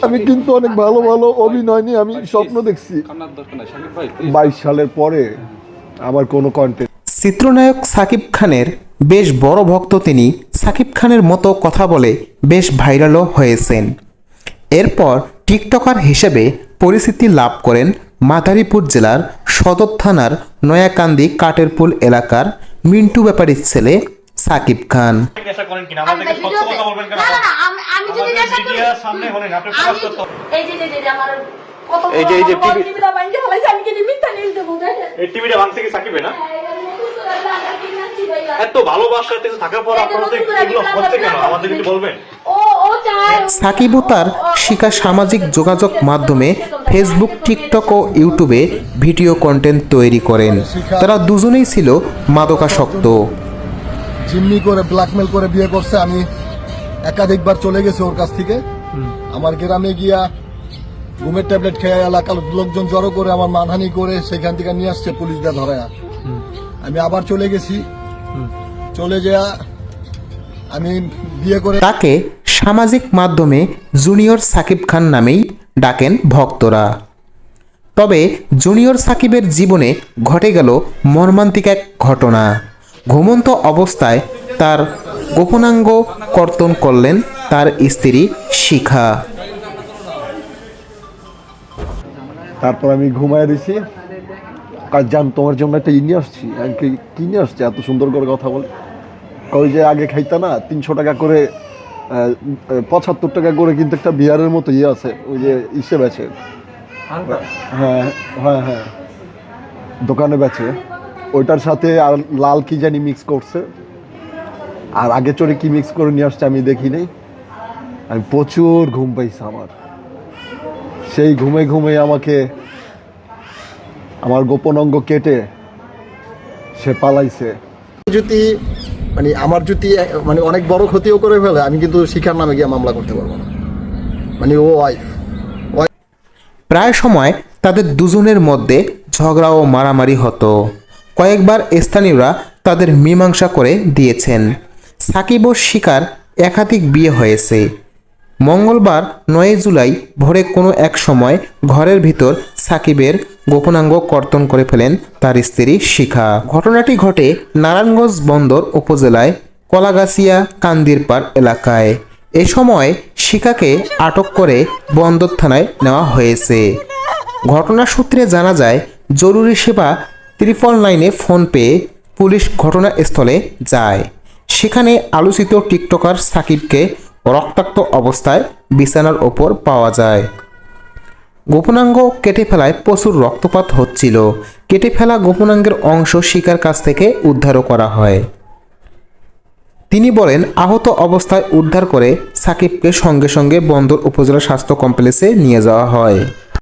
আমি কিন্তু অনেক ভালো ভালো অভিনয় নিয়ে আমি স্বপ্ন দেখছি 22 সালের পরে আমার কোনো কন্টেন্ট। চিত্রনায়ক সাকিব খানের বেশ বড় ভক্ত তিনি। সাকিব খানের মতো কথা বলে বেশ ভাইরালও হয়েছেন। এরপর টিকটকার হিসেবে পরিচিতি লাভ করেন মাদারীপুর জেলার সদর থানার নয়াকান্দি কাটেরপুল এলাকার মিন্টু ব্যাপারীর ছেলে সাকিব খান। সাকিব ও তার শিকা সামাজিক যোগাযোগ মাধ্যমে ফেসবুক, টিকটক ও ইউটিউবে ভিডিও কন্টেন্ট তৈরি করেন। তারা দুজনেই ছিল মাদকাসক্ত। জিম্মি করে ব্ল্যাকমেল করে বিয়ে করছে। আমি একাধিকবার চলে গেছি ওর কাছ থেকে। আমার গ্রামে গিয়া ঘুমের ট্যাবলেট খেয়ে এলাকার লোকজন জড়ো করে আমার মানহানি করে সেখান থেকে নিয়ে আসছে পুলিশ দিয়ে ধরায়া। আমি আবার চলে গেছি। চলে যাওয়া আমি বিয়ে করে তাকে সামাজিক মাধ্যমে জুনিয়র সাকিব খান নামেই ডাকেন ভক্তরা। তবে জুনিয়র সাকিবের জীবনে ঘটে গেল মর্মান্তিক এক ঘটনা। ঘুমন্ত অবস্থায় তার গোপনাঙ্গ কর্তন করলেন তার স্ত্রী শিখা। তারপর আমি ঘুমায় দিছি। কাজ জান তোমার জন্য একটা নিয়ে আসছি। আমি কি নিয়ে আসছি এত সুন্দর করে কথা বলে? ওই যে আগে খাইতা না 300 টাকা করে 75 টাকা করে কিন্তু একটা বিয়ারের মতো আছে ওই যে ইসে বেচে। হ্যাঁ হ্যাঁ হ্যাঁ, দোকানে বেচে। ওইটার সাথে আর লাল কি জানি মিক্স করছে, আর আগে চড়ে কি মিক্স করে নিয়ে আসছে আমি দেখি নাই। আমি প্রচুর ঘুম পাইছি আমার। সেই ঘুমে ঘুমে আমাকে আমার গোপন অঙ্গ কেটে সে পালাইছে। যদি আমার যদি অনেক বড় ক্ষতিও করে ফেলে, আমি কিন্তু শিখার নামে গিয়ে মামলা করতে পারবো না। ও ওয়াইফ। প্রায় সময় তাদের দুজনের মধ্যে ঝগড়া ও মারামারি হতো। কয়েকবার স্থানীয়রা তাদের মীমাংসা করে দিয়েছেন। সাকিব ও শিখার একাধিক বিয়ে হয়েছে। মঙ্গলবার 9 জুলাই ভোরে কোনো এক সময় ঘরের ভিতর সাকিবের গোপনাঙ্গ কর্তন করে ফেলেন তার স্ত্রী শিখা। ঘটনাটি ঘটে নারায়ণগঞ্জ বন্দর উপজেলায় কলাগাছিয়া কান্দিরপাড় এলাকায়। এ সময় শিখাকে আটক করে বন্দর থানায় নেওয়া হয়েছে। ঘটনা সূত্রে জানা যায়, জরুরি সেবা 999-এ ফোন পেয়ে পুলিশ ঘটনাস্থলে যায়। সেখানে আলোচিত টিকটকার সাকিবকে রক্তাক্ত অবস্থায় বিছানার ওপর পাওয়া যায়। গোপনাঙ্গ কেটে ফেলায় প্রচুর রক্তপাত হচ্ছিল। কেটে ফেলা গোপনাঙ্গের অংশ শিখার কাছ থেকে উদ্ধারও করা হয়। তিনি বলেন, আহত অবস্থায় উদ্ধার করে সাকিবকে সঙ্গে সঙ্গে বন্দর উপজেলা স্বাস্থ্য কমপ্লেক্সে নিয়ে যাওয়া হয়।